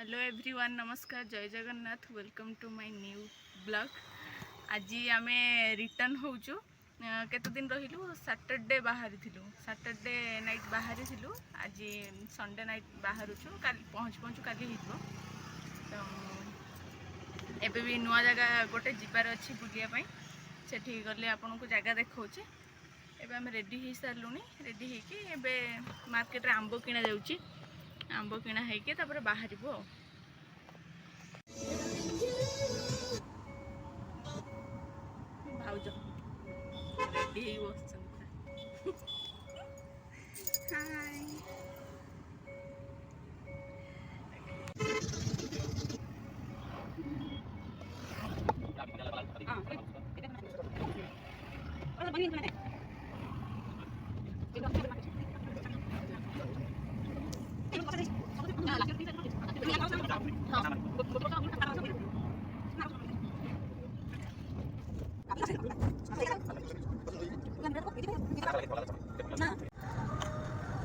Hello everyone, नमस्कार, जय Jagannath. Welcome to my new blog. आज आम रिटर्न होचु केते दिन रहिलु। सैटरडे बाहरी थिलु, सैटरडे नाइट बाहरी थिलु। आज संडे नाइट बाहरुचु, काली पहुँचु काली हिजो। तो एबे भी नुआ जगह गोटे जिबार अच्छी बुलिया पई, सेठी गले आपन को जगह देखौचे। एबे हम रेडी हो सारूनी। रेडी होइके एबे मार्केट रे आंबो किना जाउची। आंब किना होइके तापर बाहरिबो। भाउज रेडी हो बसछन। हाय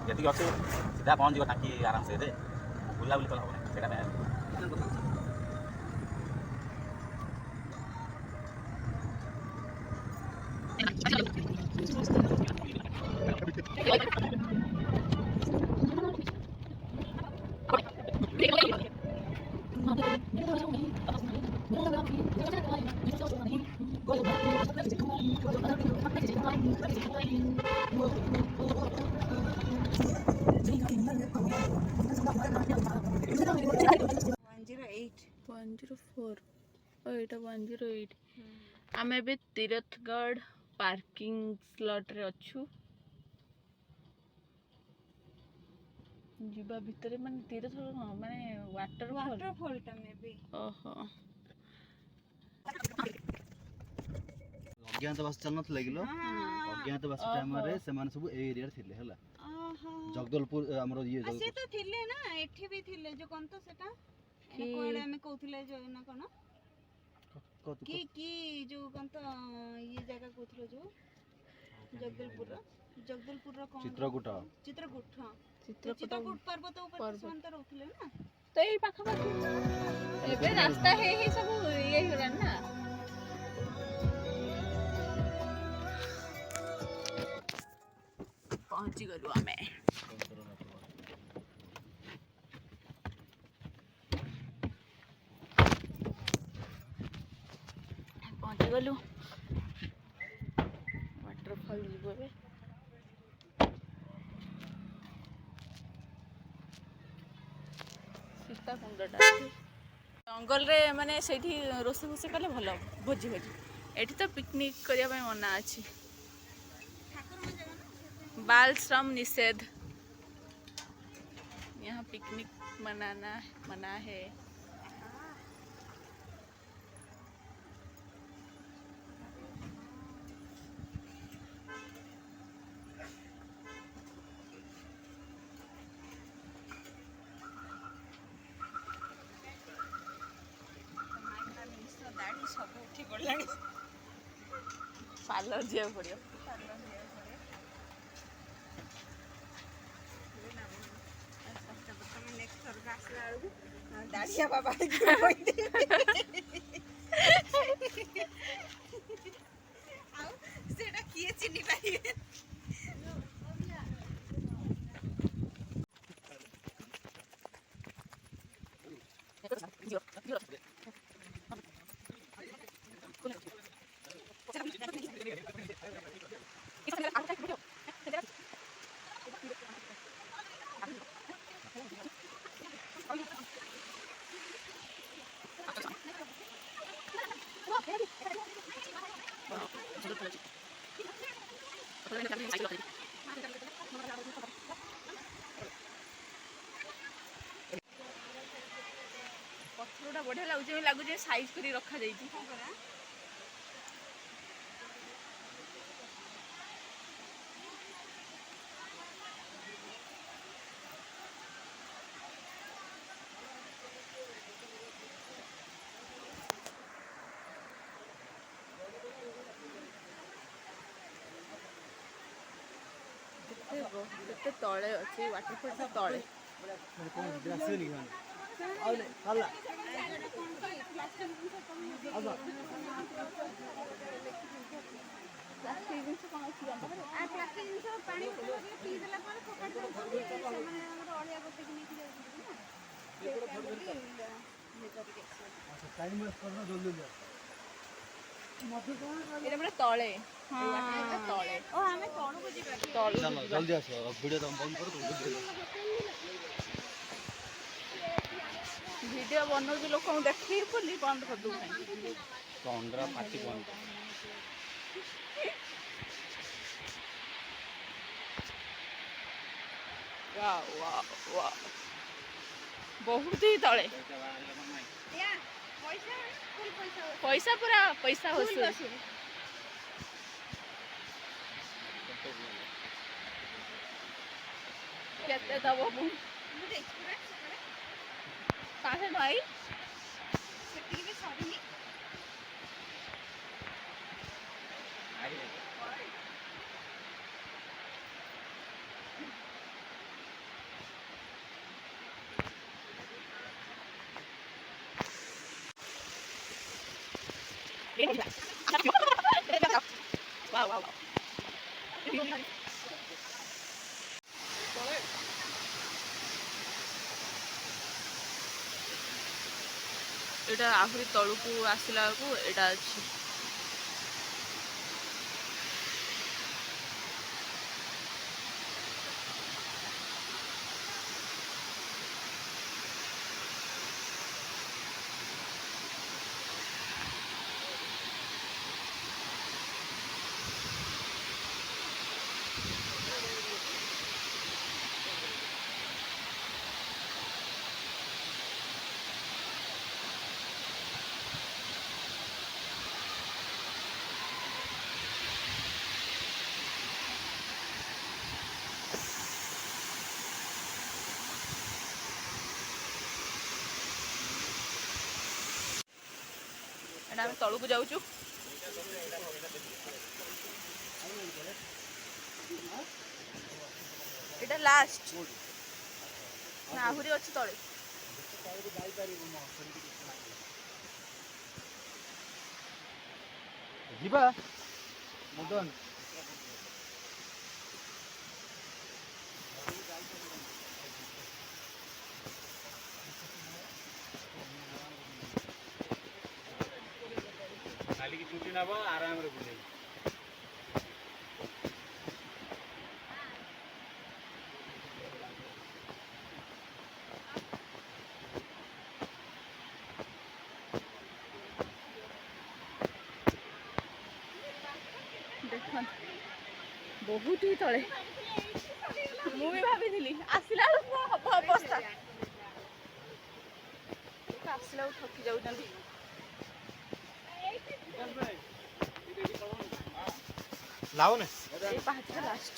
यदि अच्छे सीधा पहुँच जाओ टाँकी आराम से बुलाबुली कल हम आम ए तीरथगढ़ पार्किंग स्लॉट रे अच्छु। जीवा भितर माने तीरथ माने वाटरफॉल टा में भी। ओहो अज्ञातवासी चल नथले किलो अज्ञातवासी टाइम रे सेमान सब ए एरिया थिले हला। जगदलपुर हमरो ये से तो थिले ना, एठी भी थिले जो कोन तो सेटा कोडे में कहथिले जो ना कोन की जो कोन तो ये जगह कहथिलो जो जगदलपुर रो कोन चित्रकूट हां चित्रकूट पर्वत ऊपर सेमान तो रहथिले ना। तो एई पाखा पाखा एबे रास्ता हे सब ये होला ना। पहुंची गलु आमे। पहुंची गलु वाटरफॉल जीवो बे। सीता कुंडटा जंगल रे माने सेठी रोसे रोसे कले भलो भोजी भोजी। एठी तो पिकनिक करिया पय मना अछि। बाल श्रम निषेध, यहाँ पिकनिक मना है। पार्लर जाओ पड़ियो। दाढ़िया बाबा सेटा किए चिनी पाइबे। पत्थरटा बढ़िया लगुच साइज कर रखा जाइए। तले अच्छे वाटरफॉल तले ପ୍ଲାଷ୍ଟିକ ଜିନିଷ ପାଣି ପିଇ ଦେଲା ପରେ ଫୋପାଡ଼ି ଦେଉଛନ୍ତି ସେମାନେ ଆମର ଅଳିଆ ଗୋଟେକି ନେଇକି ଯାଉଛନ୍ତି ନା ସେଇଟା ବୋଲି ଇଏ କରିକି ଏଇଟା ପୁରା ତଳେ ତଳେ ଓ ଆମେ ତଳକୁ ଯିବା ତଳୁ ଚାଲ ଜଲ୍ଦି ଆସ ଭିଡ଼ିଓ ତମ ବନ୍ଦ କର ଭିଡ଼ିଓ ବନଉଛି ଲୋକଙ୍କୁ ଦେଖିକି ବୋଲି ବନ୍ଦ କରିଦେଉଛନ୍ତି। ତଣ୍ଡରା ପାଟି ବନ୍ଦ ବହୁତ ହି ତଳେ ପଇସା ପୁରା ପଇସା ବସୁ କେତେ ଦବ ମୁଁ କାहे ଭାଇ ସେତିକି ବି ସରିନି ଏଇଟା ଆହୁରି ତଳକୁ ଆସିଲା ବେଳକୁ ଏଇଟା ଅଛି। ଏଇଟା ଆମେ ତଳକୁ ଯାଉଛୁ। ଏଇଟା ଲାଷ୍ଟ ନା ଆହୁରି ଅଛି ତଳେ। ଯିବା ମଦନ କାଲିକି ଛୁଟି ନେବ ଆରାମରେ ବୁଲେଇବ। ଦେଖନ୍ତୁ ବହୁତ ହି ତଳେ ମୁଁ ବି ଭାବିଥିଲି ଆସିଲା ବେଳକୁ ହବ ଅବସ୍ଥା ଆସିଲା ବେଳକୁ ଥକି ଯାଉଛନ୍ତି। ଲାଉନେ এই পাহাড়টা লাস্ট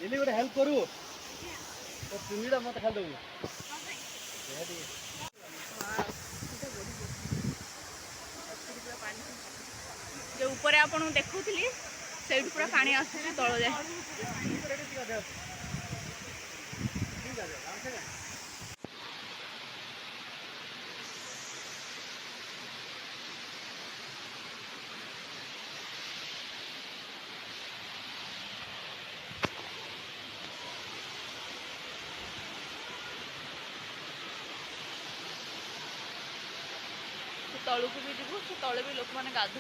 ଏଲି ଗୋଟେ ହେଲ୍ପ କରୁ ତ ଚୁନିଟା ମତେ ଖାଲି ଦବୁ जो ऊपर आपन देखुली सेठ पूरा पानी आसुची तळ जाए। तलू को भी जीवु से तले भी लोक मैंने गाधो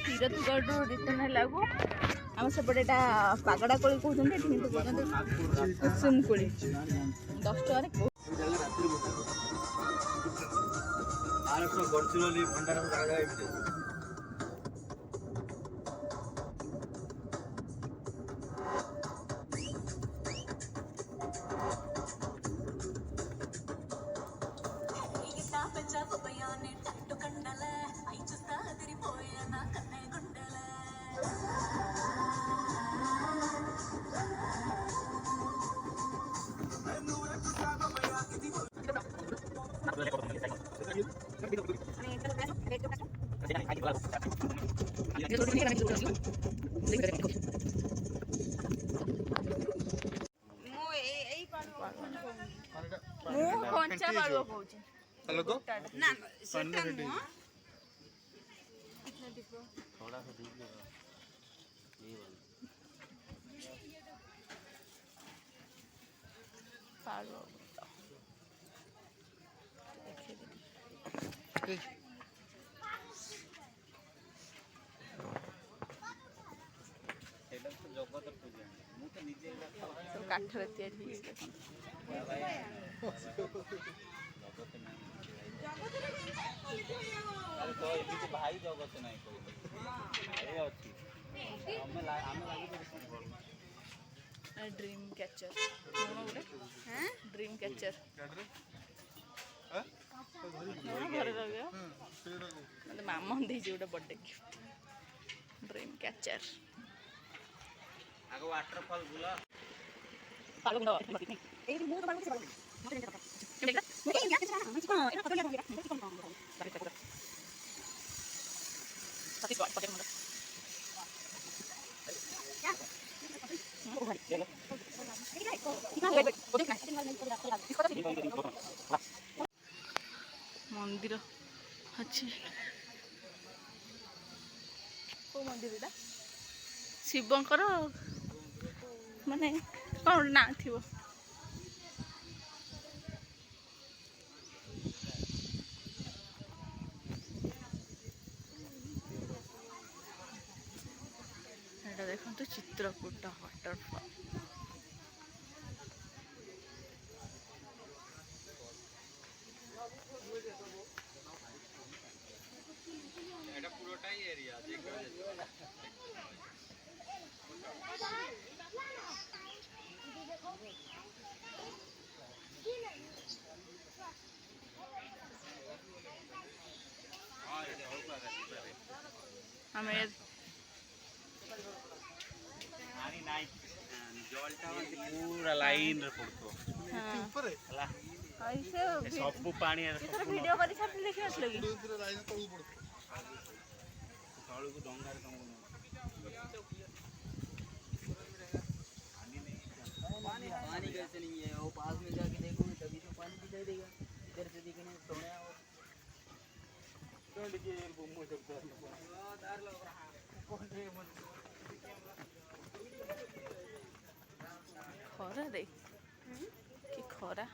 तीरथगढ़ रिटर्न है आम सेपटे पागड़ा कोली कहते कुसुम कोली 10 टकर Stop it, ମୁଁ ଏଇ ପାଳୁଅ ମୁଁ କଞ୍ଚା ପାଳୁଅ କହୁଛି। ନା ସେଟା ନୁହଁ थोड़ा सा दीजिए ये वाला ପାଳୁଅ ସେଇଟା ତ ଜଗତ ପୂଜା ମୁଁ ତ ନିଜେ ସବୁ କାଠରେ ତିଆରି ହେଇଛି ଦେଖନ୍ତୁ। ଜଗତ ନାହିଁ ଆରେ ତ ଏମିତି ଭାଇ ଜଗତ ନାହିଁ କହିଲେ ଭାଇ ଅଛି ଆମେ ଲାଗିଛୁ ଡ୍ରିମ୍ କ୍ୟାଚର କଣ ଗୋଟେ ଡ୍ରିମ୍ କ୍ୟାଚର ଘରେ ରହିବ ମତେ ମାମା ଦେଇଛି ଗୋଟେ ବର୍ଥଡେ ଗିଫ୍ଟ ଡ୍ରିମ୍ କ୍ୟାଚର ଆଗ ୱାଟରଫଲ୍ ବୁଲ ଏଇଠି ମୁଁ ତ ପାଳୁଅ କିଛି ମନ୍ଦିର ଅଛି କୋଉ ମନ୍ଦିରଟା ଶିବଙ୍କର ମାନେ କ'ଣ ଗୋଟେ ନାଁ ଥିବ ଏଇଟା ଦେଖନ୍ତୁ ଚିତ୍ରକୂଟ ୱାଟରଫଲ୍ এটা পুরোটাই এরিয়া ଆମେ ପାଣି ନାଇଁ ଜଳଟା ପୁରା ଲାଇନରେ ପଡୁଥିବ ହେଲା ସବୁ ପାଣି ଭିଡ଼ିଓ କରି ଛାଡ଼ିଥିଲି ଦେଖିନଥିଲ କି ତଳକୁ ଡଙ୍ଗାରେ ତମକୁ पानी कैसे नहीं है वो पास में जाके देखो तभी तो पानी दिखाई देगा इधर से दिखने सोने और ଖରା ରେ କି ଖରା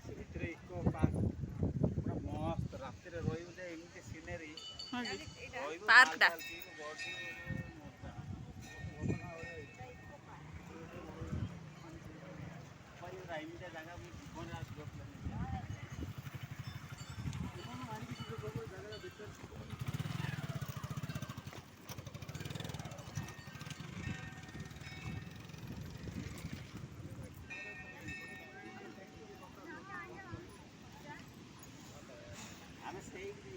ଭିତରେ ଇକୋ ପାର୍କ ପୁରା ମସ୍ତ ରାତିରେ ରହିବୁ ଯେ ଏମିତି ସିନେରୀ ପାର୍କଟା ଏମିତିଆ ଜାଗା ମୁଁ ଜୀବନରେ ଆସିବ ଆମେ ସେଇଠି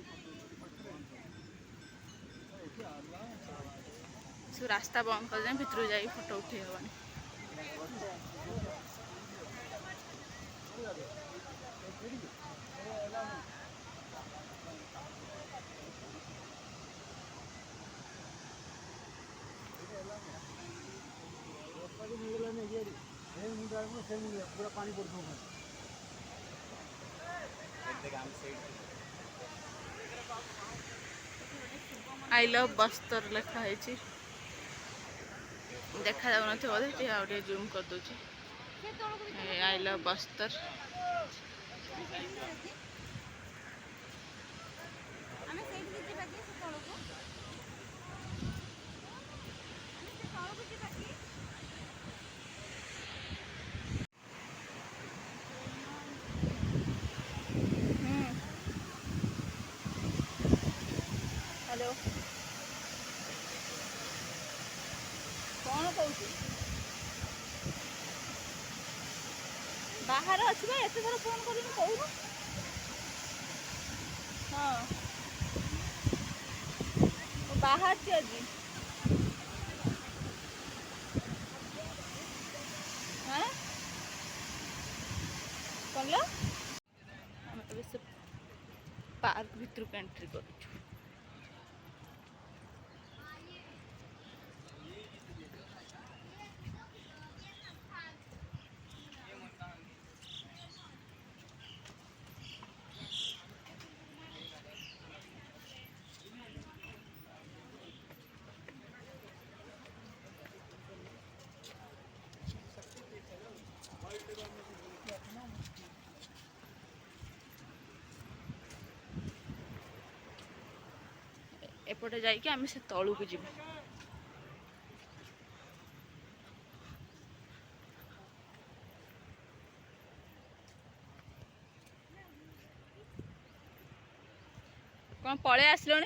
ସବୁ ରାସ୍ତା ବନ୍ଦ କରିଦେବେ ଭିତରକୁ ଯାଇକି ଫଟୋ ଉଠେଇ ହେବନି पूरा पानी पड़ता ଆମେ ସେଇଠି ଆଇ ଲଭ୍ ବସ୍ତର ଲେଖା ହେଇଛି ଦେଖାଯାଉନଥିବ ବୋଧେ ଟିକେ ଆଉ ଟିକେ ଜୁମ୍ କରିଦେଉଛି ଆଇ ଲଭ୍ ବସ୍ତର ଆମେ ସେଇଠିକି ଯିବା କି ସେ ତଳକୁ ଯିବା କି ହ୍ୟାଲୋ କ'ଣ କହୁଛୁ ବାହାରେ ଅଛି ବା ଏତେ ଥର ଫୋନ୍ କରିକି କହୁନୁ ବାହାରିଛି ଆଜି କଣ ଆମେ ଏବେ ସେ ପାର୍କ ଭିତରକୁ ଏଣ୍ଟ୍ରି କରୁଛୁ। एपटे जाइए आम से तलू को जीव कौन पले आसलो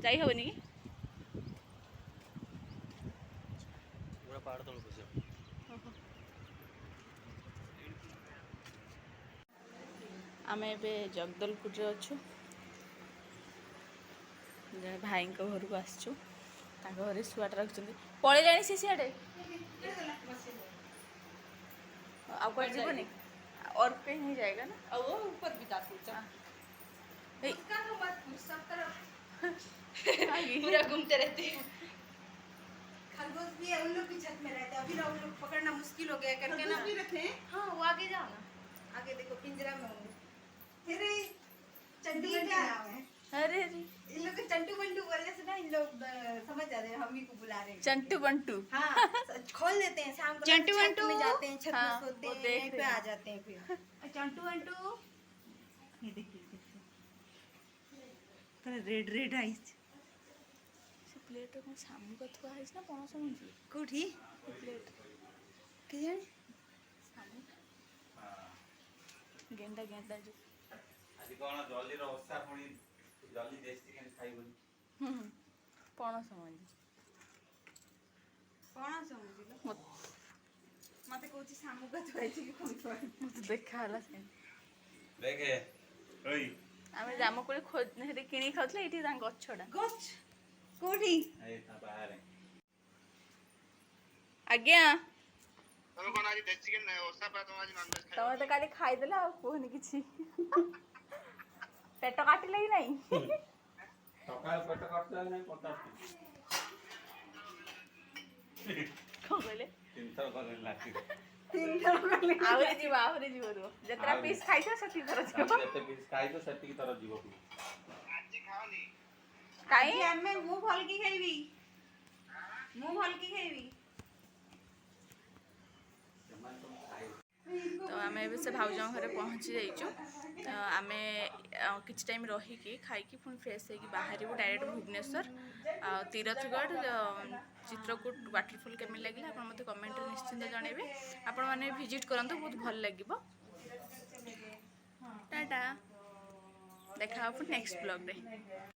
जाई हबनी कि पहाड़ तल आमे एबे जगदलपुर अच्छु भाई घर को आसचु घरे शुआटा रखुच्च पड़े जानी सी सियाड़े आगे जीवनी और कहीं नहीं जाएगा ना और वो ऊपर भी जा सकते हैं। उसका तो मत पूछ, सब तरफ पूरा घूमते रहते हैं। खरगोश भी है, उन लोग भी छत में रहते हैं। अभी ना उन लोग पकड़ना मुश्किल हो गया करके ना भी रखे हैं। हाँ वो आगे जाओ ना, आगे देखो पिंजरा में होंगे। अरे चंटू का नाम है। अरे इन लोग को चंटू बंटू बोलने से ना इन लोग समझ जाते हैं हम ही को बुला रहे हैं। चंटू बंटू हाँ खोल देते हैं शाम को, चंटू छत बंटू में जाते हैं, छत हाँ, में सोते वो हैं, देख यहीं पे रहे हैं। आ जाते हैं फिर चंटू बंटू। ये देखिए रेड रेड आइज से प्लेट में सामू का थुआ है ना पणस मुंजी कोठी प्लेट के जाने सामू गेंदा गेंदा जो आज कौन जल्दी ओषा पुणी जल्दी देसी खाइबनी पणस मुंजी कौन समझिलो मते कोची सामू का थुआ है कि कोन थुआ मत देखा हला से देखे ओई आमे जामकोली खोज हेते किनी खाउतले इठी तां गछडा गछ कोठी ए ता बाहर आज्ञा ତମେ କଣ ଆଜି ଦେଶୀ କି ଓଷା ପାଇଁ ତମେ ଆଜି ନନଭେଜ ଖାଇବ? ତମେ ତ କାଲି ଖାଇଦେଲା ଆଉ କୁହନି କିଛି ପେଟ କାଟିଲେ କି ନାହିଁ सकाळ पेट काटला नाही 50 କଣ କହିଲେ 300 करें लाठी ଆହୁରି ଯିବ ରୁହ ଯେତେଟା ପିସ୍ ଖାଇଛ ସେତିକି ଥର ଯିବ ଯେତେ ପିସ୍ ଖାଇଛ ସେତିକି ଥର ଯିବ ଆଜି ଖାଅନି? କାଇଁ ଆମେ ମୁଁ ଭଲ କି ଖାଇବି तो आम ए से भाउज घरे पहुँची जाइचु आमे किछि टाइम रहीकि खाइकी पुणी फ्रेश होगी बाहर डायरेक्ट भुवनेश्वर तीरथगढ़ चित्रकूट वाटरफॉल केमी लगे आप मत कमेंट निश्चिंत जनइबे आपण मैंने विजिट करंतु बहुत भल लगिबो टाटा देखा नेक्स्ट ब्लॉग रे।